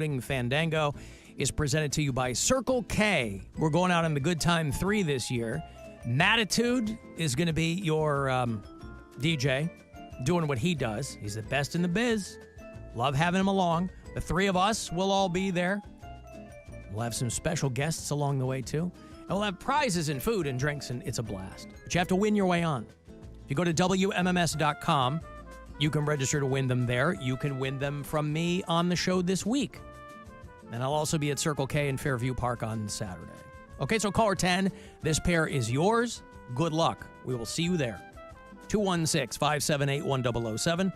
Fandango is presented to you by Circle K. We're going out on the Good Time 3 this year. Mattitude is going to be your DJ, doing what he does. He's the best in the biz. Love having him along. The three of us will all be there. We'll have some special guests along the way, too. And we'll have prizes and food and drinks, and it's a blast. But you have to win your way on. If you go to WMMS.com, you can register to win them there. You can win them from me on the show this week. And I'll also be at Circle K in Fairview Park on Saturday. Okay, so caller 10, this pair is yours. Good luck. We will see you there. 216-578-1007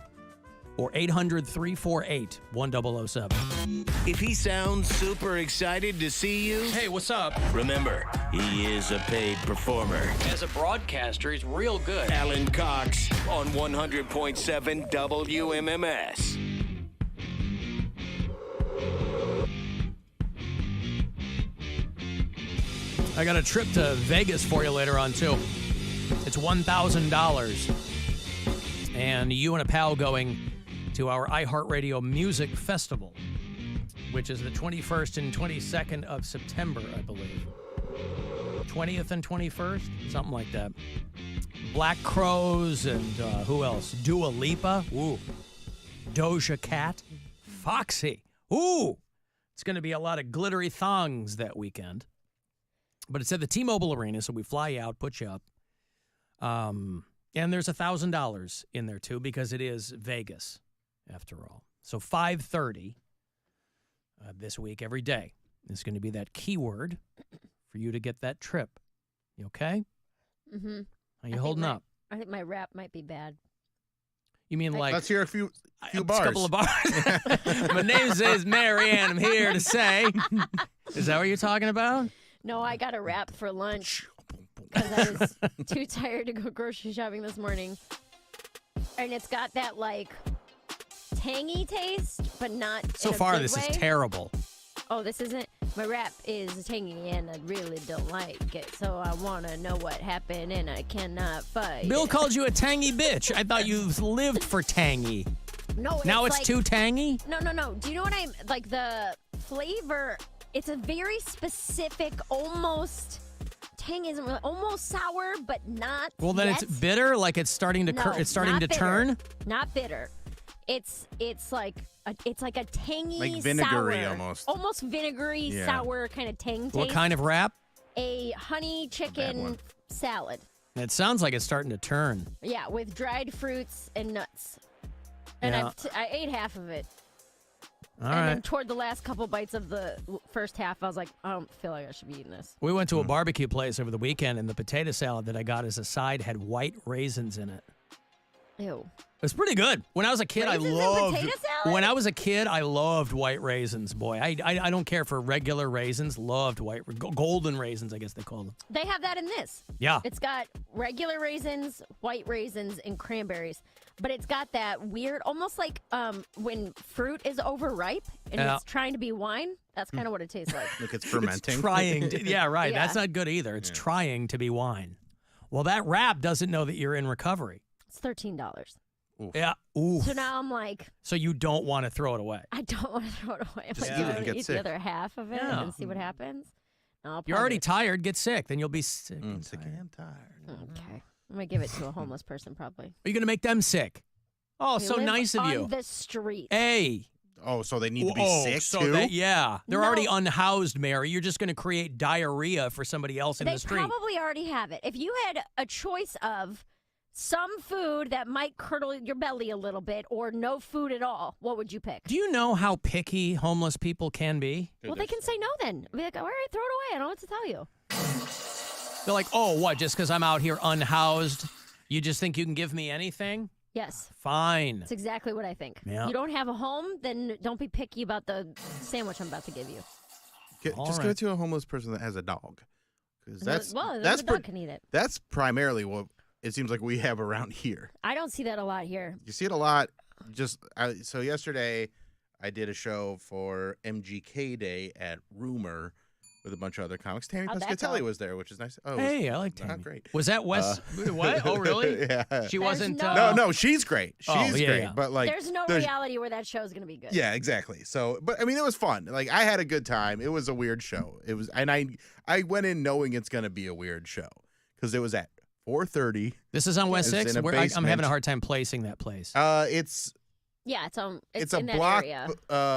or 800-348-1007. If he sounds super excited to see you, Hey, what's up? remember, he is a paid performer. As a broadcaster, he's real good. Alan Cox on 100.7 WMMS. I got a trip to Vegas for you later on, too. It's $1,000. And you and a pal going to our iHeartRadio Music Festival, which is the 21st and 22nd of September, I believe. 20th and 21st? Something like that. Black Crows and who else? Dua Lipa. Ooh. Doja Cat. Foxy. Ooh. It's going to be a lot of glittery thongs that weekend. But it's at the T-Mobile Arena, so we fly you out, put you up. And there's $1,000 in there, too, because it is Vegas, after all. So 5:30 this week, every day, is going to be that keyword for you to get that trip. You okay? Mm-hmm. How you holding up? I think my rap might be bad. You mean like... Let's hear a few bars. A couple of bars. My name is Mary Ann. I'm here to say... Is that what you're talking about? No, I got a wrap for lunch because I was too tired to go grocery shopping this morning. And it's got that, like, tangy taste, but not So in a far, good this way. is terrible. Oh, this isn't? My wrap is tangy, and I really don't like it. So I want to know what happened, and I cannot fight. Bill called you a tangy bitch. I thought you lived for tangy. No, Now it's like, too tangy? No. Do you know what I'm... Like, the flavor... It's a very specific, almost tangy, isn't really almost sour, but not. Well, then yet. it's bitter, like it's starting to it's starting not to bitter. turn. Not bitter. It's like a tangy, Like vinegary sour, almost vinegary, Yeah. sour kind of tang taste. What kind of wrap? A honey chicken one. salad. It sounds like it's starting to turn. Yeah, with dried fruits and nuts. And Yeah. I ate half of it. All and right. then toward the last couple bites of the first half, I was like, I don't feel like I should be eating this. We went to a barbecue place over the weekend, and the potato salad that I got as a side had white raisins in it. Ew. It was pretty good. When I was a kid, Raisins I in loved. potato salad? When I was a kid, I loved white raisins. Boy, I don't care for regular raisins. Loved golden raisins, I guess they call them. They have that in this. Yeah. It's got regular raisins, white raisins, and cranberries. But it's got that weird, almost like when fruit is overripe and Yeah. it's trying to be wine. That's kind of what it tastes like. Like it's fermenting. It's trying to, yeah, right. Yeah. That's not good either. It's trying to be wine. Well, that wrap doesn't know that you're in recovery. It's $13. Yeah. Ooh. So now I'm like, So you don't want to throw it away. I don't want to throw it away. I'm Just like, eat it I'm and gonna get eat sick. the other half of it Yeah. and see what happens. No, I'll You're probably- already tired. Get sick. Then you'll be sick. It's like, I'm tired. Okay. I'm going to give it to a homeless person probably. Are you going to make them sick? Oh, We so live nice of you. on the street. Hey. Oh, so they need to be sick so too? yeah. They're No. already unhoused, Mary. You're just going to create diarrhea for somebody else in They the street. probably already have it. If you had a choice of some food that might curdle your belly a little bit or no food at all, what would you pick? Do you know how picky homeless people can be? Well, they can say no then. Be like, all right, throw it away. I don't know what to tell you. They're like, oh, what? Just because I'm out here unhoused, you just think you can give me anything? Yes, Fine. that's exactly what I think. Yeah. You don't have a home, then don't be picky about the sandwich I'm about to give you. Just All give right. it to a homeless person that has a dog. Because that's well, that's the dog can eat it. that's primarily what it seems like we have around here. I don't see that a lot here. You see it a lot. So yesterday, I did a show for MGK Day at Rumor, with a bunch of other comics. Tammy How'd that Pescatelli go? was there, which is nice. Oh, Hey, I like Tammy. not great. Was that Wes? What? Oh, really? Yeah. She wasn't. No, she's great. Oh, She's yeah, great. yeah. But like, There's no reality where that show's gonna be good. Yeah, exactly. So, but I mean, it was fun. Like, I had a good time. It was a weird show. It was, and I went in knowing it's gonna be a weird show because it was at 4:30. This is on West It's 6. in a I'm having basement. a hard time placing that place. It's It's a in that block area.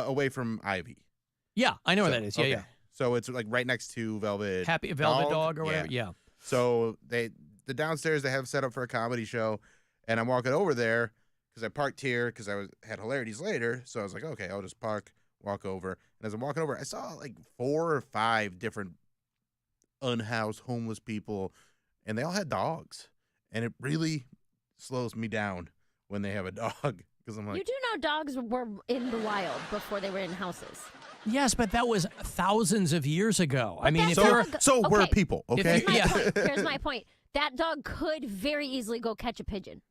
away from Ivy. Yeah, I know where So, that is. Yeah, okay. yeah. So it's like right next to Velvet. Happy Velvet Dog or whatever. Yeah. So the downstairs they have set up for a comedy show, and I'm walking over there because I parked here because had Hilarities later. So I was like, okay, I'll just walk over. And as I'm walking over, I saw like 4 or 5 different unhoused homeless people, and they all had dogs. And it really slows me down when they have a dog because I'm like, You do know dogs were in the wild before they were in houses. Yes, but that was thousands of years ago. I mean, if that you're dog- so we're okay. people, okay? Here's my Yeah. point. Here's my point. That dog could very easily go catch a pigeon.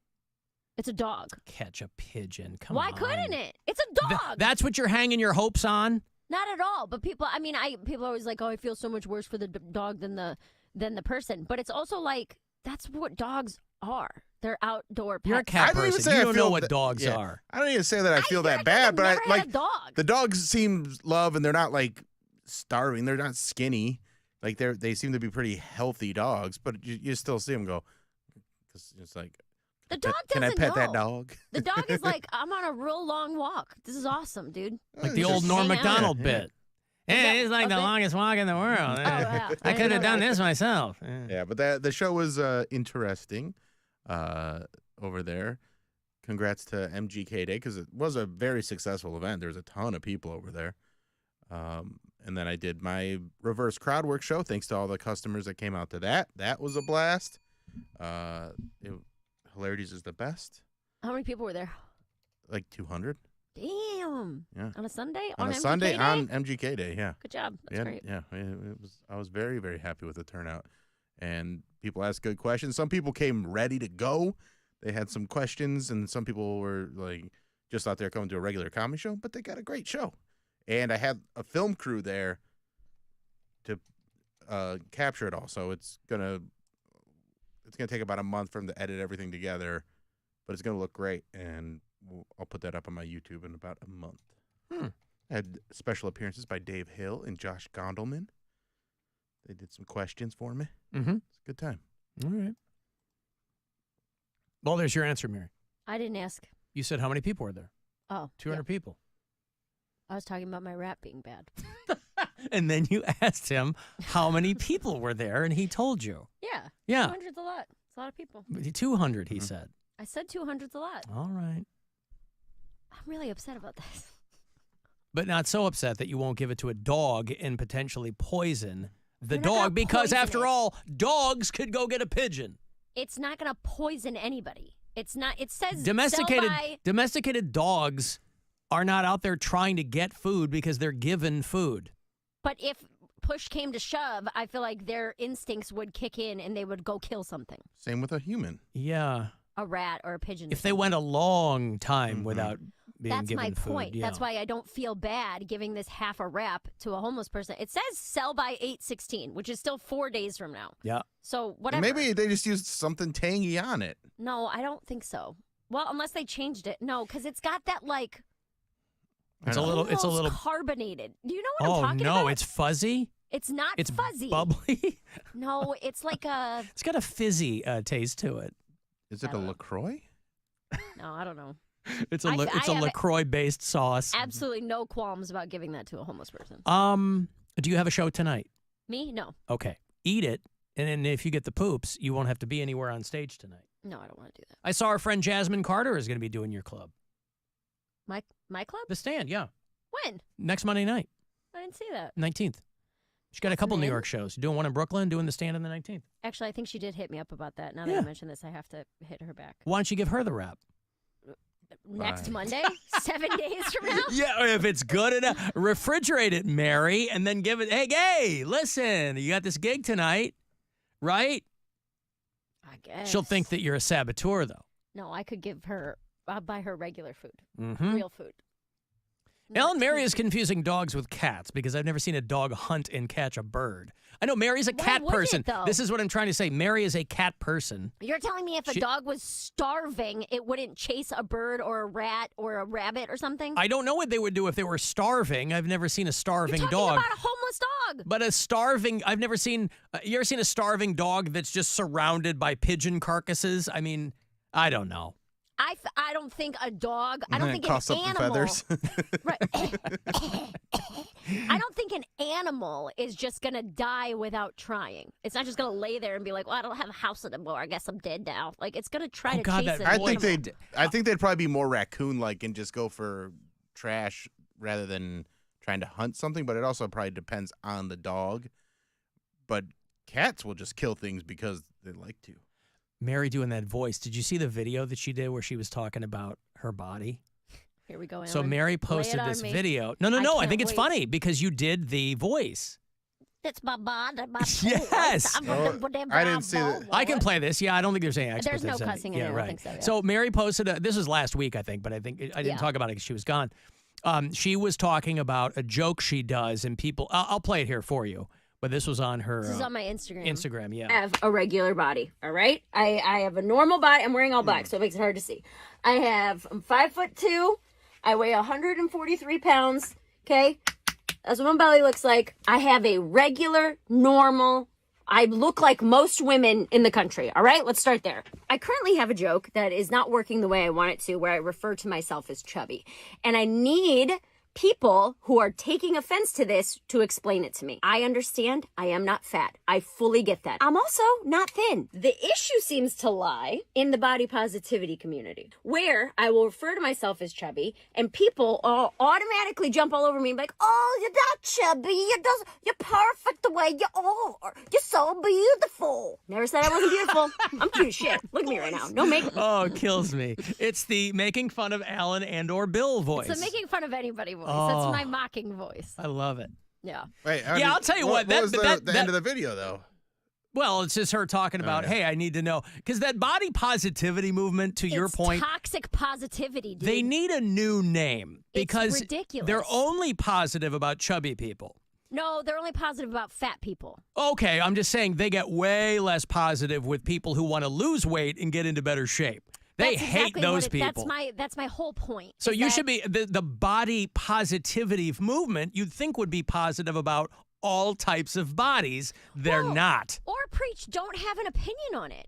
It's a dog. catch a pigeon, come Why on. couldn't it? It's a dog. That's what you're hanging your hopes on? Not at all. But people, people are always like, oh, I feel so much worse for the dog than the person. But it's also like that's what dogs are. They're outdoor pets. You're a cat I don't even person. say You I don't feel know what that- dogs yeah. are. I don't even say that I feel that I've bad, but never I had like a dog. the dogs seem love, and they're not like starving. They're not skinny. Like they seem to be pretty healthy dogs, but you still see them go. Because it's like The dog can I doesn't pet that know. dog? The dog is like, I'm on a real long walk. This is awesome, dude. Like the Just old Norm hang out. Macdonald Yeah. bit. Yeah, it's like the okay? longest walk in the world. Oh, yeah. I could have done that. this myself. Yeah, but the show was interesting over there. Congrats to MGK Day because it was a very successful event. There's a ton of people over there. And then I did my reverse crowd work show. Thanks to all the customers that came out to that. That was a blast. Hilarities is the best. How many people were there? Like 200 Damn. Yeah. On a Sunday? on a MGK Sunday Day? on MGK Day. Yeah. Good job. That's Yeah, great. yeah. It was. I was very, very happy with the turnout, and people asked good questions. Some people came ready to go. They had some questions, and some people were like just thought they were coming to a regular comedy show, but they got a great show. And I had a film crew there to capture it all. So it's gonna take about a month for them to edit everything together, but it's gonna look great, and I'll put that up on my YouTube in about a month. I had special appearances by Dave Hill and Josh Gondelman. They did some questions for me. Mm-hmm. It's a good time. All right. Well, there's your answer, Mary. I didn't ask. You said how many people were there? Oh. 200 yeah. people. I was talking about my rap being bad. And then you asked him how many people were there, and he told you. Yeah. Yeah. 200's a lot. It's a lot of people. 200, he said. I said 200's a lot. All right. I'm really upset about this. But not so upset that you won't give it to a dog and potentially poison the You're not gonna dog, because poison after it. all, dogs could go get a pigeon. It's not going to poison anybody. It's not. It says Domesticated sell by. domesticated dogs are not out there trying to get food because they're given food. But if push came to shove, I feel like their instincts would kick in and they would go kill something. Same with a human. Yeah. A rat or a pigeon. If they went a long time without being That's given my food. point. Yeah. That's why I don't feel bad giving this half a wrap to a homeless person. It says sell by 8/16, which is still 4 days from now. Yeah. So whatever. Maybe they just used something tangy on it. No, I don't think so. Well, unless they changed it. No, because it's got that like. It's a almost little carbonated. Do you know what I'm Oh talking no, about? it's fuzzy. It's not It's fuzzy. bubbly. No, it's like a. It's got a fizzy taste to it. Is it a LaCroix? No, I don't know. It's a I it's a have LaCroix based sauce. Absolutely no qualms about giving that to a homeless person. Do you have a show tonight? Me? No. Okay. Eat it, and then if you get the poops, you won't have to be anywhere on stage tonight. No, I don't want to do that. I saw our friend Jasmine Carter is going to be doing your club. My club? The Stand, yeah. When? Next Monday night, I didn't see that. 19th. She's got a couple New in. York shows. Doing one in Brooklyn, doing The Stand on the 19th. Actually, I think she did hit me up about that. Now that Yeah. I mentioned this, I have to hit her back. Why don't you give her the rap? Next Right. Monday? 7 days from now? Yeah, if it's good enough. Refrigerate it, Mary, and then give it, hey, listen, you got this gig tonight, right? I guess. She'll think that you're a saboteur, though. No, I could give her, I'll buy her regular food. Mm-hmm. Real food. Ellen Mary is confusing dogs with cats because I've never seen a dog hunt and catch a bird. I know Mary's a cat would it, person. though? This is what I'm trying to say. Mary is a cat person. You're telling me if a dog was starving, it wouldn't chase a bird or a rat or a rabbit or something? I don't know what they would do if they were starving. I've never seen a starving You're dog. talking about a homeless dog. But a starving, I've never seen, you ever seen a starving dog that's just surrounded by pigeon carcasses? I mean, I don't know. I don't think a dog, I don't think an Cough up the animal. feathers. Right. I don't think an animal is just going to die without trying. It's not just going to lay there and be like, well, I don't have a house anymore. I guess I'm dead now. Like, it's going to try to God, chase that an I animal. think they'd probably be more raccoon-like and just go for trash rather than trying to hunt something. But it also probably depends on the dog. But cats will just kill things because they like to. Mary doing that voice. Did you see the video that she did where she was talking about her body? Here we go, Ellen. So Mary posted Lay it on this me. video. No. I can't think it's wait. funny because you did the voice. It's my body, my Yes. I didn't see that. I can play this. Yeah, I don't think there's any There's experts. no that said it. cussing in yeah, it, I don't right. think so, yeah. So Mary posted this was last week, I think, but I think I didn't Yeah. talk about it because she was gone. She was talking about a joke she does, and people. I'll play it here for you. But this was on her This is on my Instagram. Instagram, yeah. I have a regular body, all right? I have a normal body. I'm wearing all black, so it makes it hard to see. I'm 5'2". I weigh 143 pounds, okay? That's what my belly looks like. I have a regular, normal, I look like most women in the country, all right? Let's start there. I currently have a joke that is not working the way I want it to, where I refer to myself as chubby. And I need people who are taking offense to this to explain it to me. I understand I am not fat. I fully get that. I'm also not thin. The issue seems to lie in the body positivity community, where I will refer to myself as chubby and people all automatically jump all over me and be like, oh, you're not chubby. You're perfect the way you are. You're so beautiful. Never said I wasn't beautiful. I'm cute as shit. Look at me right now. No makeup. Oh, it kills me. It's the making fun of Alan and or Bill voice. It's the making fun of anybody voice. Oh. That's my mocking voice. I love it. Yeah. Wait, Yeah, I'll tell you what, What was the that- end of the video, though? Well, it's just her talking about, yeah. hey, I need to know. Because that body positivity movement, to your It's point, toxic positivity, dude. they need a new name because It's ridiculous. they're only positive about chubby people. No, they're only positive about fat people. Okay, I'm just saying they get way less positive with people who want to lose weight and get into better shape. They That's hate exactly those what people. That's my whole point. So is you that- should be the body positivity movement. You'd think would be positive about all types of bodies. They're Well, not. Or preach, don't have an opinion on it.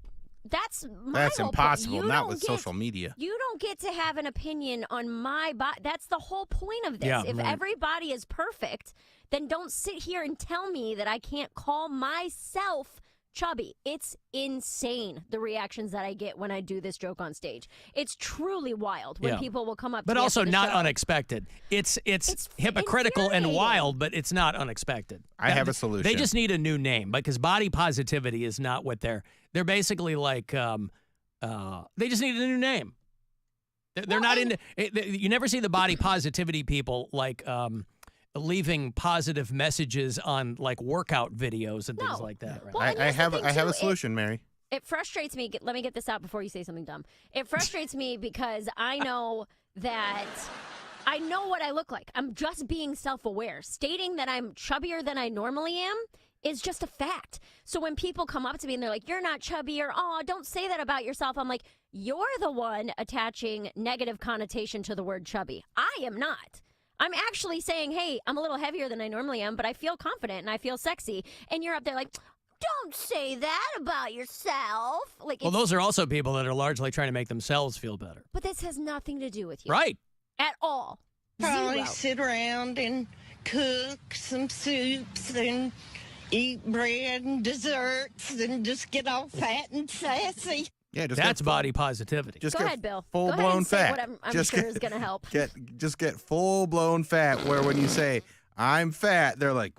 That's my That's whole point. impossible, You not don't with get- social media. You don't get to have an opinion on my body. That's the whole point of this. Yeah, if right. everybody is perfect, then don't sit here and tell me that I can't call myself chubby. It's insane, the reactions that I get when I do this joke on stage. It's truly wild when Yeah. people will come up to But me also after the not show. unexpected. It's It's hypocritical and infuriating. wild, but it's not unexpected. I have a solution. They just need a new name because body positivity is not what they're basically like. They just need a new name. They're not into. You never see the body positivity people like leaving positive messages on like workout videos and things No. like that. Right? Well, and I here's the have thing, I have too. a solution, Mary. It frustrates me. Let me get this out before you say something dumb. It frustrates me because I know that I know what I look like. I'm just being self-aware. Stating that I'm chubbier than I normally am is just a fact. So when people come up to me and they're like, you're not chubby, or, oh, don't say that about yourself, I'm like, you're the one attaching negative connotation to the word chubby. I am not. I'm actually saying, hey, I'm a little heavier than I normally am, but I feel confident and I feel sexy. And you're up there like, don't say that about yourself. Like, Well, it's, those are also people that are largely trying to make themselves feel better. but this has nothing to do with you. Right. At all. Probably Zero. sit around and cook some soups and eat bread and desserts and just get all fat and sassy. Yeah, just That's get body positivity. Just Go get ahead, Bill. Full Go ahead blown and say fat. what I'm just sure get, is going to help. Just get full blown fat. Where when you say I'm fat, they're like,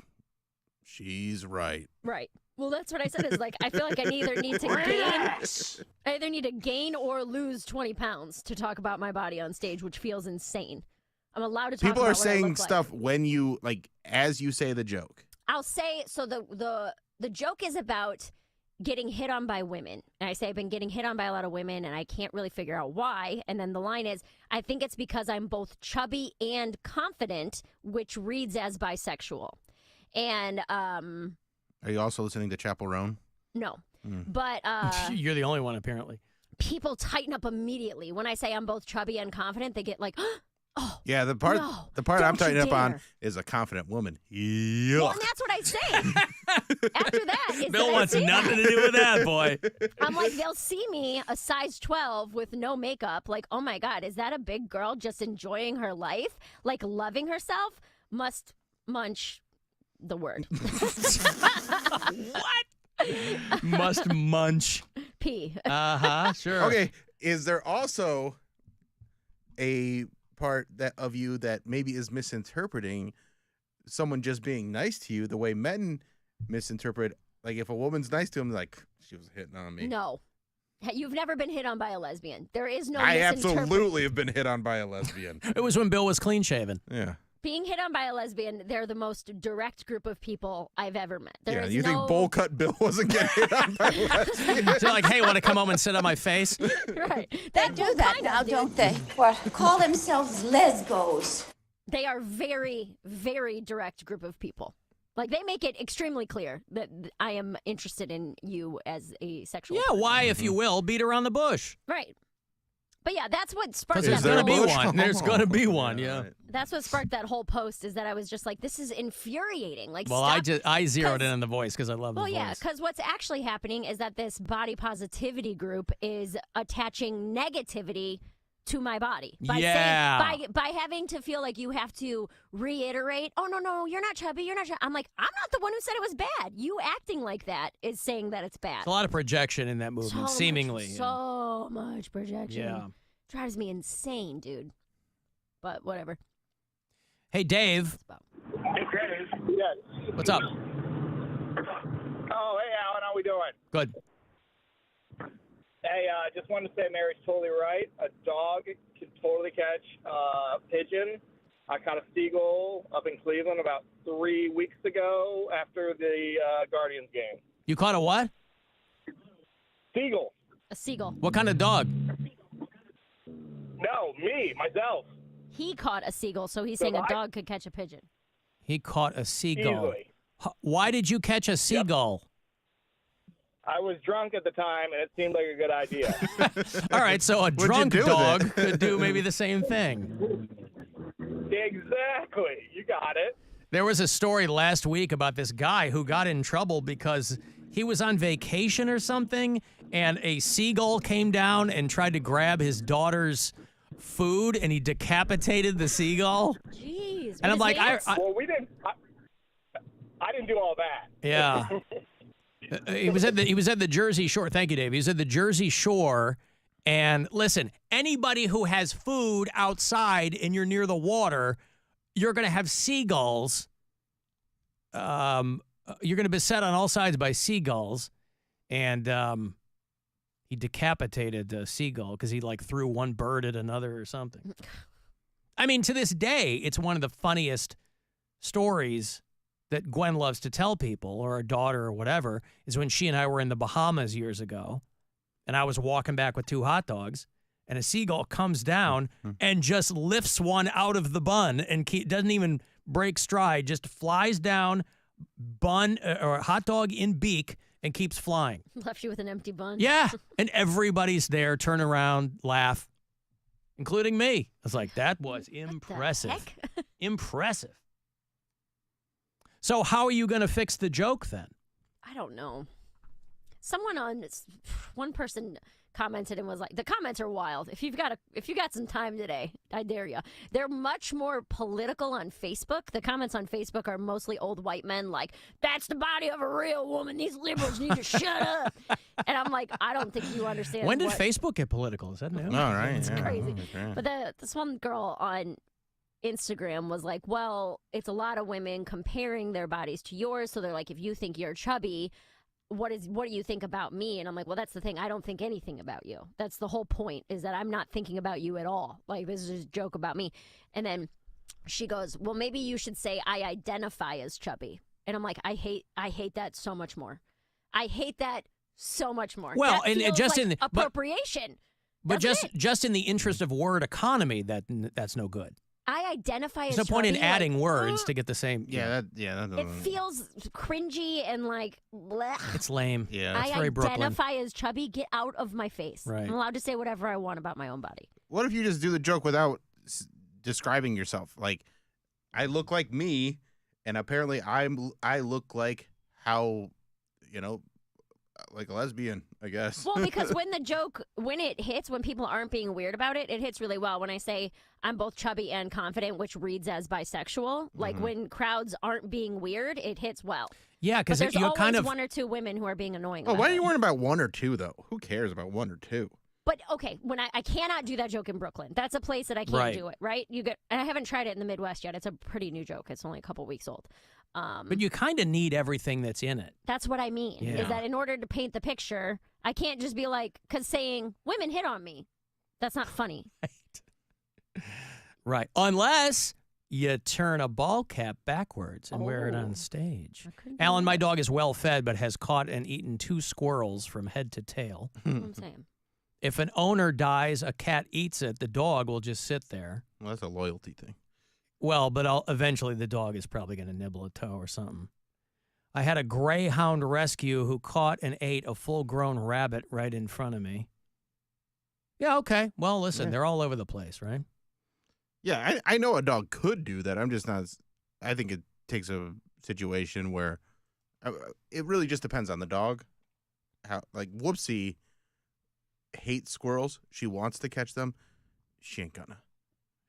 she's right. Right. Well, that's what I said. Is like I feel like I either need to gain, I either need to gain or lose 20 pounds to talk about my body on stage, which feels insane. I'm allowed to talk People about are what I saying look like. stuff when you as you say the joke. I'll say so. The joke is about getting hit on by women. And I say I've been getting hit on by a lot of women, and I can't really figure out why. And then the line is, I think it's because I'm both chubby and confident, which reads as bisexual. And Are you also listening to Chapel Roan? no. But You're the only one, apparently. people tighten up immediately. When I say I'm both chubby and confident, they get like, oh. Yeah, the part No, I'm don't you tightening up on dare. is a confident woman. Yuck. Well, and that's what I say. After that, is Bill that I wants say nothing that. to do with that, boy. I'm like, they'll see me a size 12 with no makeup. Like, oh my God, is that a big girl just enjoying her life? Like, loving herself? Must munch the word. What? Must munch. P. Sure. Okay, is there also a part that of you that maybe is misinterpreting someone just being nice to you the way men misinterpret, like if a woman's nice to him, like she was hitting on me? No. You've never been hit on by a lesbian. There is no I misinterpret- absolutely have been hit on by a lesbian. It was when Bill was clean shaven. Yeah. Being hit on by a lesbian, they're the most direct group of people I've ever met. There Yeah, is you no... think Bowl Cut Bill wasn't getting hit on by a lesbian? They're like, hey, want to come home and sit on my face? Right. They do that now, don't they? What? Call themselves lesbos. They are very, very direct group of people. Like, they make it extremely clear that I am interested in you as a sexual Yeah, person. why, if you will, beat around the bush? Right. But yeah, that's what sparked Because that there's going to whole... be one. There's going to be one, Yeah, yeah. right. That's what sparked that whole post, is that I was just like, this is infuriating. Like, Well, stop. I zeroed in 'cause- on the voice because I love the Well, voice. yeah, because what's actually happening is that this body positivity group is attaching negativity to my body by Yeah. saying, by having to feel like you have to reiterate, oh no, you're not chubby, you're not chubby. I'm like, I'm not the one who said it was bad. You acting like that is saying that it's bad. There's a lot of projection in that movement, seemingly. So much projection. Yeah. Drives me insane, dude. But whatever. Hey, Dave, Yes. what's up? Oh, hey, Alan, how we doing? Good. Hey, just wanted to say Mary's totally right. A dog can totally catch a pigeon. I caught a seagull up in Cleveland about 3 weeks ago after the Guardians game. You caught a what? Seagull. A seagull. What kind of dog? No, me, myself. He caught a seagull, so he's saying a dog could catch a pigeon. He caught a seagull. Easily. Why did you catch a seagull? I was drunk at the time, and it seemed like a good idea. All right, so a What'd you drunk do with dog it? could do maybe the same thing. Exactly. You got it. There was a story last week about this guy who got in trouble because he was on vacation or something, and a seagull came down and tried to grab his daughter's food, and he decapitated the seagull. Jeez. And I'm like, I Well, we didn't. I didn't do all that. yeah. He was at the Jersey Shore. Thank you, Dave. He was at the Jersey Shore, and listen, anybody who has food outside and you're near the water, you're going to have seagulls. You're going to be beset on all sides by seagulls, and he decapitated a seagull because he like threw one bird at another or something. I mean, to this day, it's one of the funniest stories that Gwen loves to tell people, or her daughter or whatever, is when she and I were in the Bahamas years ago, and I was walking back with 2 hot dogs, and a seagull comes down and just lifts one out of the bun and doesn't even break stride, just flies down, bun or hot dog in beak, and keeps flying. Left you with an empty bun. Yeah, and everybody's there, turn around, laugh, including me. I was like, that was impressive. Heck? Impressive. So how are you going to fix the joke then? I don't know. One person commented and was like, the comments are wild. If you got some time today, I dare you. They're much more political on Facebook. The comments on Facebook are mostly old white men like, that's the body of a real woman. These liberals need to shut up. And I'm like, I don't think you understand. When did Facebook get political? Is that new? All right. It's yeah, crazy. okay. But this one girl on Instagram was like, well, it's a lot of women comparing their bodies to yours. So they're like, if you think you're chubby, what do you think about me? And I'm like, well, that's the thing. I don't think anything about you. That's the whole point, is that I'm not thinking about you at all. Like, this is just a joke about me. And then she goes, well, maybe you should say I identify as chubby. And I'm like, I hate that so much more. I hate that so much more. Well, that and feels just like in the- appropriation. But That's just in the interest of word economy, that's no good. I identify as There's no point in chubby, adding like, words to get the same. That It doesn't. feels cringy and like, blech. It's lame. Yeah. It's I very Brooklyn. identify as chubby. Get out of my face. Right. I'm allowed to say whatever I want about my own body. What if you just do the joke without describing yourself? Like, I look like me, and apparently I look like how, like a lesbian, I guess. Well, because when it hits, when people aren't being weird about it, it hits really well. When I say I'm both chubby and confident, which reads as bisexual, like when crowds aren't being weird, it hits well. Yeah, because there's you're always kind of. one or two women who are being annoying. Oh, about why are it. you worrying about one or two, though? Who cares about one or two? But okay, when I cannot do that joke in Brooklyn. That's a place that I can't Right. do it. Right? And I haven't tried it in the Midwest yet. It's a pretty new joke. It's only a couple weeks old. But you kind of need everything that's in it. That's what I mean. Yeah. Is that in order to paint the picture, I can't just be like, because saying women hit on me, that's not funny. Right. Unless you turn a ball cap backwards and wear it Oh. on stage. I couldn't do Alan, my that. dog is well fed, but has caught and eaten 2 squirrels from head to tail. That's what I'm saying. If an owner dies, a cat eats it, the dog will just sit there. Well, that's a loyalty thing. Well, but eventually the dog is probably going to nibble a toe or something. I had a greyhound rescue who caught and ate a full-grown rabbit right in front of me. Yeah, okay. Well, listen, Yeah. they're all over the place, right? Yeah, I know a dog could do that. I'm just not. I think it takes a situation where it really just depends on the dog. How, like, Whoopsie hates squirrels. She wants to catch them. She ain't gonna.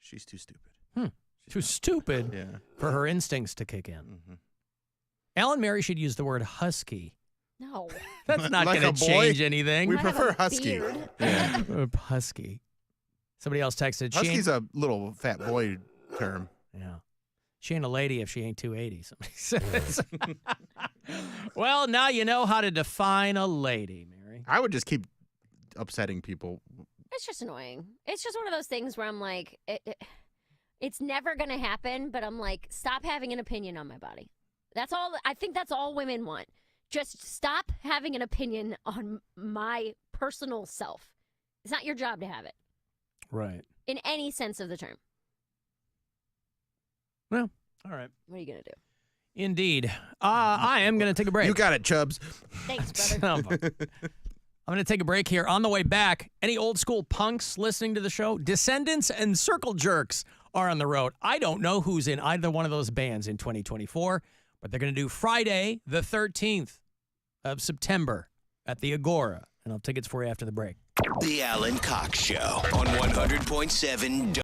She's too stupid. She's Too not. stupid Yeah. for her instincts to kick in. Mm-hmm. Alan Mary should use the word husky. No. That's not Like going a to boy? change anything. We Might have prefer a husky. beard. Yeah. Husky. Somebody else texted. She Husky's ain't, a little fat boy term. yeah. She ain't a lady if she ain't 280, somebody says. Well, now you know how to define a lady, Mary. I would just keep upsetting people. It's just annoying. It's just one of those things where I'm like, it's never going to happen, but I'm like, stop having an opinion on my body. That's all. I think that's all women want. Just stop having an opinion on my personal self. It's not your job to have it Right. in any sense of the term. Well, all right. What are you going to do? Indeed. I am going to take a break. You got it, Chubbs. Thanks, brother. I'm going to take a break here. On the way back, any old school punks listening to the show? Descendants and Circle Jerks are on the road. I don't know who's in either one of those bands in 2024, but they're going to do Friday, the 13th of September at the Agora. And I'll have tickets for you after the break. The Alan Cox Show on 100.7